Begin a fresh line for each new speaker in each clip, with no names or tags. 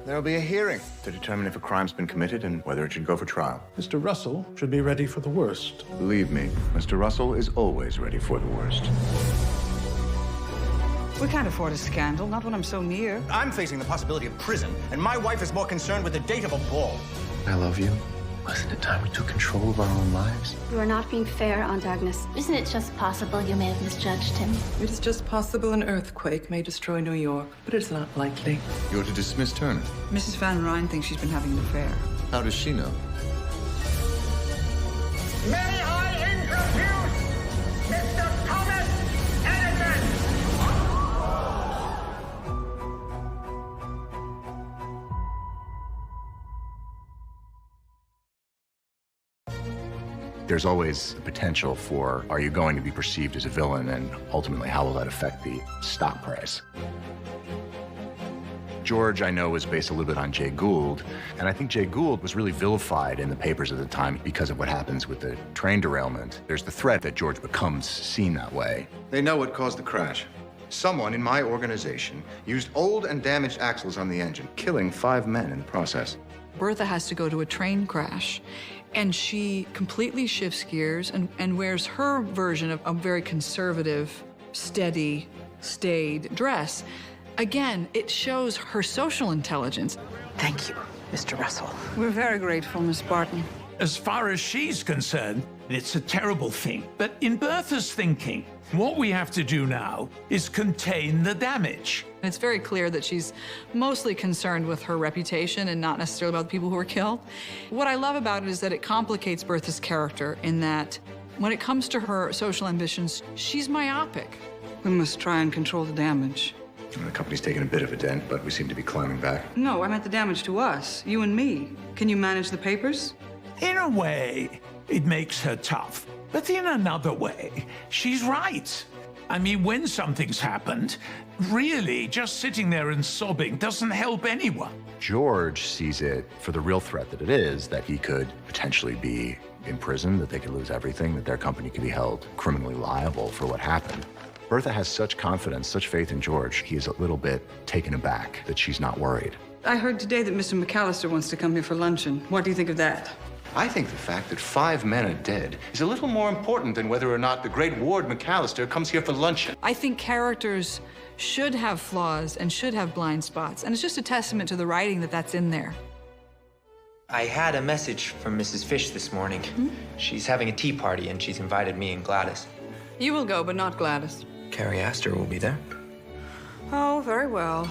There'll be a hearing to determine if a crime's been committed and whether it should go for trial.
Mr. Russell should be ready for the worst.
Believe me, Mr. Russell is always ready for the worst.
We can't afford a scandal, not when I'm so near.
I'm facing the possibility of prison, and my wife is more concerned with the date of a ball.
I love you. Wasn't it time we took control of our own lives?
You are not being fair, Aunt Agnes.
Isn't it just possible you may have misjudged him?
It is just possible an earthquake may destroy New York, but it's not likely.
You're to dismiss Turner.
Mrs. Van Ryn thinks she's been having an affair.
How does she know?
May I introduce Mr. Thomas Edison?
There's always the potential for, are you going to be perceived as a villain, and ultimately, how will that affect the stock price? George, I know, was based a little bit on Jay Gould, and I think Jay Gould was really vilified in the papers at the time because of what happens with the train derailment. There's the threat that George becomes seen that way. They know what caused the crash. Someone in my organization used old and damaged axles on the engine, killing 5 men in the process.
Bertha has to go to a train crash, and she completely shifts gears and wears her version of a very conservative, steady, staid dress. Again, it shows her social intelligence.
Thank you, Mr. Russell.
We're very grateful, Miss Barton.
As far as she's concerned, it's a terrible thing. But in Bertha's thinking, what we have to do now is contain the damage.
It's very clear that she's mostly concerned with her reputation and not necessarily about the people who were killed. What I love about it is that it complicates Bertha's character in that when it comes to her social ambitions, she's myopic.
We must try and control the damage.
The company's taken a bit of a dent, but we seem to be climbing back.
No, I meant the damage to us, you and me. Can you manage the papers?
In a way, it makes her tough. But in another way, she's right. I mean, when something's happened, really, just sitting there and sobbing doesn't help anyone.
George sees it for the real threat that it is, that he could potentially be in prison, that they could lose everything, that their company could be held criminally liable for what happened. Bertha has such confidence, such faith in George, he is a little bit taken aback that she's not worried.
I heard today that Mr. McAllister wants to come here for luncheon. What do you think of that?
I think the fact that 5 men are dead is a little more important than whether or not the great Ward McAllister comes here for luncheon.
I think characters should have flaws and should have blind spots, and it's just a testament to the writing that that's in there.
I had a message from Mrs. Fish this morning. She's having a tea party, and she's invited me and Gladys.
You will go, but not Gladys.
Carrie Astor will be there.
Oh, very well.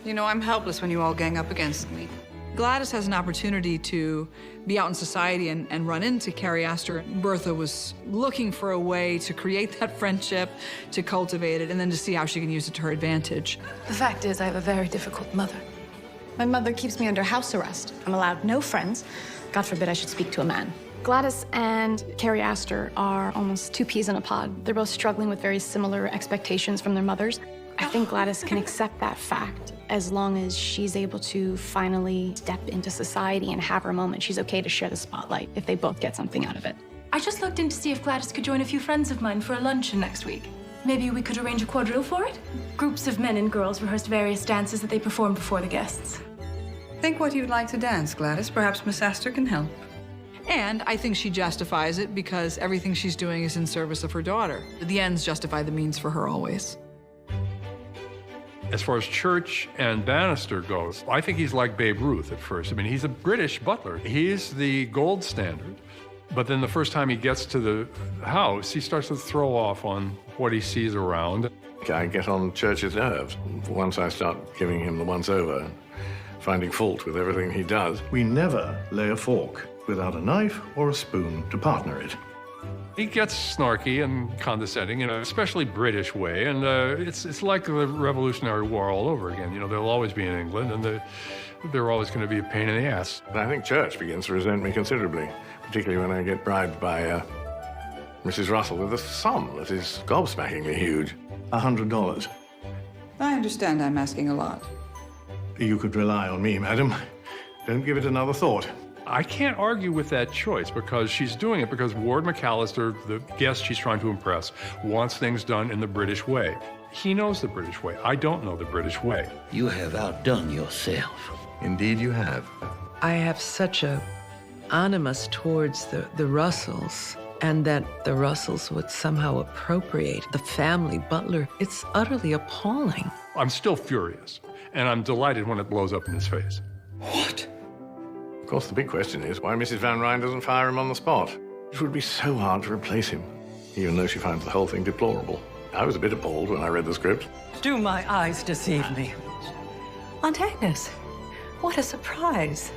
You know, I'm helpless when you all gang up against me. Gladys has an opportunity to be out in society and run into Carrie Astor. Bertha was looking for a way to create that friendship, to cultivate it, and then to see how she can use it to her advantage.
The fact is, I have a very difficult mother. My mother keeps me under house arrest. I'm allowed no friends. God forbid I should speak to a man.
Gladys and Carrie Astor are almost 2 peas in a pod. They're both struggling with very similar expectations from their mothers. I think Gladys can accept that fact as long as she's able to finally step into society and have her moment. She's okay to share the spotlight if they both get something out of it.
I just looked in to see if Gladys could join a few friends of mine for a luncheon next week. Maybe we could arrange a quadrille for it? Groups of men and girls rehearsed various dances that they performed before the guests.
Think what you'd like to dance, Gladys. Perhaps Miss Astor can help.
And I think she justifies it because everything she's doing is in service of her daughter. The ends justify the means for her always.
As far as Church and Bannister goes, I think he's like Babe Ruth at first. I mean, he's a British butler. He's the gold standard. But then the first time he gets to the house, he starts to throw off on what he sees around.
I get on Church's nerves once I start giving him the once-over, finding fault with everything he does. We never lay a fork without a knife or a spoon to partner it.
He gets snarky and condescending in an especially British way, and it's like the Revolutionary War all over again. You know, they'll always be in England, and they're always going to be a pain in the ass.
But I think Church begins to resent me considerably, particularly when I get bribed by Mrs. Russell with a sum that is gobsmackingly huge. $100.
I understand I'm asking a lot.
You could rely on me, madam. Don't give it another thought.
I can't argue with that choice because she's doing it because Ward McAllister, the guest she's trying to impress, wants things done in the British way. He knows the British way. I don't know the British way.
You have outdone yourself.
Indeed you have.
I have such a animus towards the Russells, and that the Russells would somehow appropriate the family butler. It's utterly appalling.
I'm still furious, and I'm delighted when it blows up in his face.
Of course, the big question is why Mrs. Van Ryn doesn't fire him on the spot. It would be so hard to replace him, even though she finds the whole thing deplorable. I was a bit appalled when I read the script.
Do my eyes deceive me?
Aunt Agnes, what a surprise.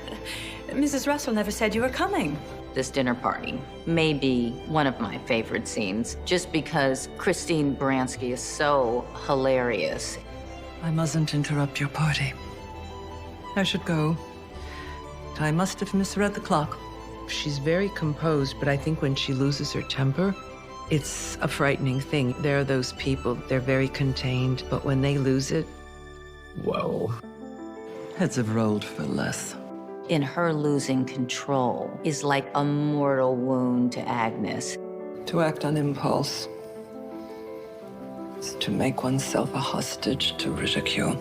Mrs. Russell never said you were coming.
This dinner party may be one of my favorite scenes, just because Christine Baranski is so hilarious.
I mustn't interrupt your party. I should go. I must have misread the clock. She's very composed, but I think when she loses her temper, it's a frightening thing. There are those people, they're very contained, but when they lose it, whoa. Heads have rolled for less.
In her losing control is like a mortal wound to Agnes.
To act on impulse is to make oneself a hostage to ridicule.